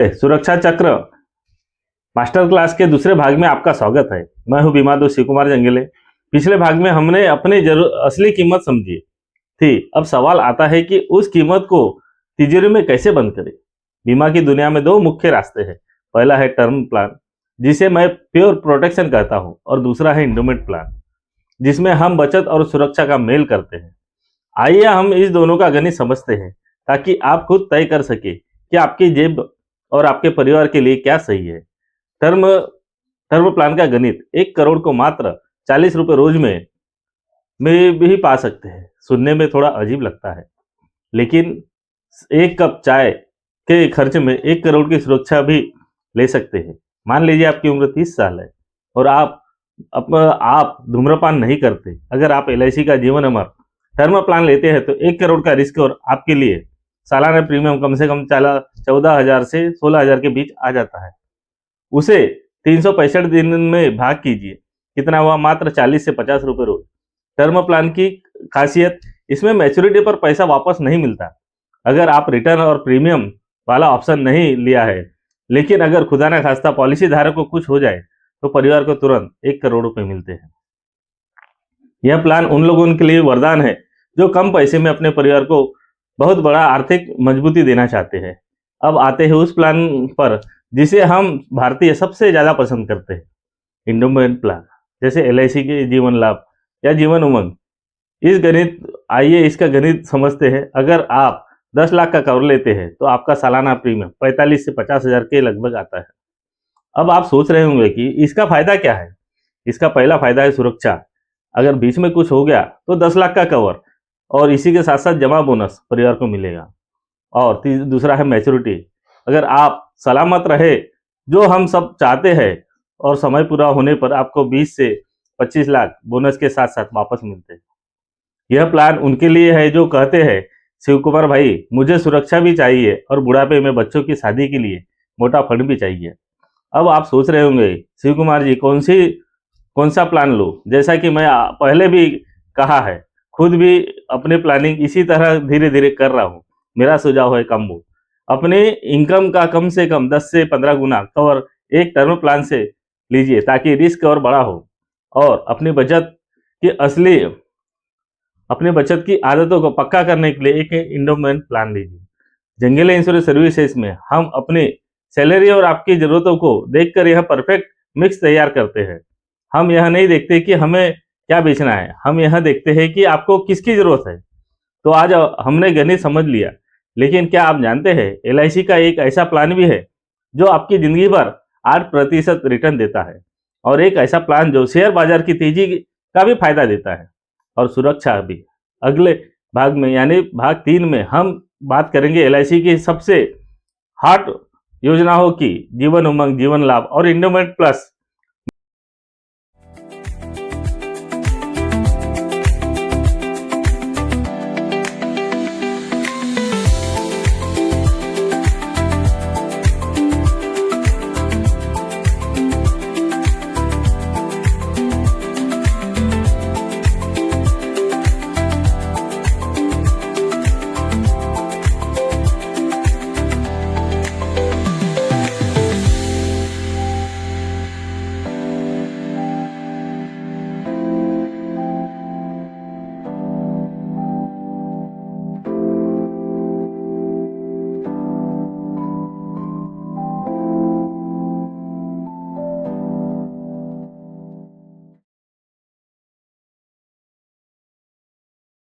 सुरक्षा चक्र master class के दूसरे भाग में आपका स्वागत है। मैं हूं बीमा दोस्त शिव कुमार जंगेले। पिछले भाग में हमने अपनी असली कीमत समझी थी। अब सवाल आता है कि उस कीमत को तिजोरी में कैसे बंद करें। बीमा की दुनिया में दो मुख्य रास्ते हैं। पहला है टर्म प्लान, जिसे मैं प्योर प्रोटेक्शन कहता हूं, और दूसरा है इंडोमेंट प्लान, जिसमें हम बचत और सुरक्षा का मेल करते हैं। आइए हम इस दोनों का गणित समझते हैं, ताकि आप खुद तय कर सके कि आपकी जेब और आपके परिवार के लिए क्या सही है। टर्म टर्म प्लान का गणित 1 करोड़ को मात्र 40 रुपये रोज में भी पा सकते हैं। सुनने में थोड़ा अजीब लगता है, लेकिन 1 कप चाय के खर्च में 1 करोड़ की सुरक्षा भी ले सकते हैं। मान लीजिए आपकी उम्र 30 साल है और आप धूम्रपान नहीं करते। अगर आप LIC का जीवन अमर टर्म प्लान लेते हैं तो 1 करोड़ का रिस्क और आपके लिए सालाना प्रीमियम कम से कम 14,000 से 16,000 के बीच आ जाता है। उसे 365 दिन में भाग कीजिए, कितना हुआ? मात्र 40 से 50 रुपये रोज। टर्म प्लान की खासियत, इसमें मैच्योरिटी पर पैसा वापस नहीं मिलता अगर आप रिटर्न और प्रीमियम वाला ऑप्शन नहीं लिया है। लेकिन अगर खुदा ना खास्ता पॉलिसी धारक को कुछ हो जाए तो परिवार को तुरंत 1 करोड़ रुपए मिलते हैं। यह प्लान उन लोगों के लिए वरदान है जो कम पैसे में अपने परिवार को बहुत बड़ा आर्थिक मजबूती देना चाहते हैं। अब आते हैं उस प्लान पर जिसे हम भारतीय सबसे ज्यादा पसंद करते हैं, इंडोमेंट प्लान, जैसे LIC के जीवन लाभ या जीवन उमंग। आइए इसका गणित समझते हैं। अगर आप 10 लाख का कवर लेते हैं तो आपका सालाना प्रीमियम 45 से 50,000 के लगभग आता है। अब आप सोच रहे होंगे कि इसका फायदा क्या है। इसका पहला फायदा है सुरक्षा। अगर बीच में कुछ हो गया तो 10 लाख का कवर और इसी के साथ साथ जमा बोनस परिवार को मिलेगा। और दूसरा है मैच्योरिटी। अगर आप सलामत रहे, जो हम सब चाहते हैं, और समय पूरा होने पर आपको 20 से 25 लाख बोनस के साथ साथ वापस मिलते हैं। यह प्लान उनके लिए है जो कहते हैं, शिव कुमार भाई मुझे सुरक्षा भी चाहिए और बुढ़ापे में बच्चों की शादी के लिए मोटा फंड भी चाहिए। अब आप सोच रहे होंगे, शिव कुमार जी कौन सा प्लान लो। जैसा कि मैं पहले भी कहा है, खुद भी अपने प्लानिंग इसी तरह धीरे धीरे कर रहा हूँ। मेरा सुझाव है कम्बो। अपने इनकम का कम से कम 10 से 15 गुना कवर एक टर्म प्लान से लीजिए, ताकि रिस्क और बड़ा हो। और अपनी बचत की आदतों को पक्का करने के लिए एक इंडोमेंट प्लान लीजिए। जंगेले इंश्योरेंस सर्विसेज में हम अपनी सैलरी और आपकी जरूरतों को देखकर यह परफेक्ट मिक्स तैयार करते हैं। हम यह नहीं देखते कि हमें क्या बेचना है, हम यह देखते हैं कि आपको किसकी जरूरत है। तो आज हमने गणित समझ लिया, लेकिन क्या आप जानते हैं LIC का एक ऐसा प्लान भी है जो आपकी जिंदगी भर 8% रिटर्न देता है, और एक ऐसा प्लान जो शेयर बाजार की तेजी का भी फायदा देता है, और सुरक्षा भी। अगले भाग में यानी भाग 3 में हम बात करेंगे LIC की सबसे हॉट योजनाओं की, जीवन उमंग, जीवन लाभ और इंडोमेंट प्लस,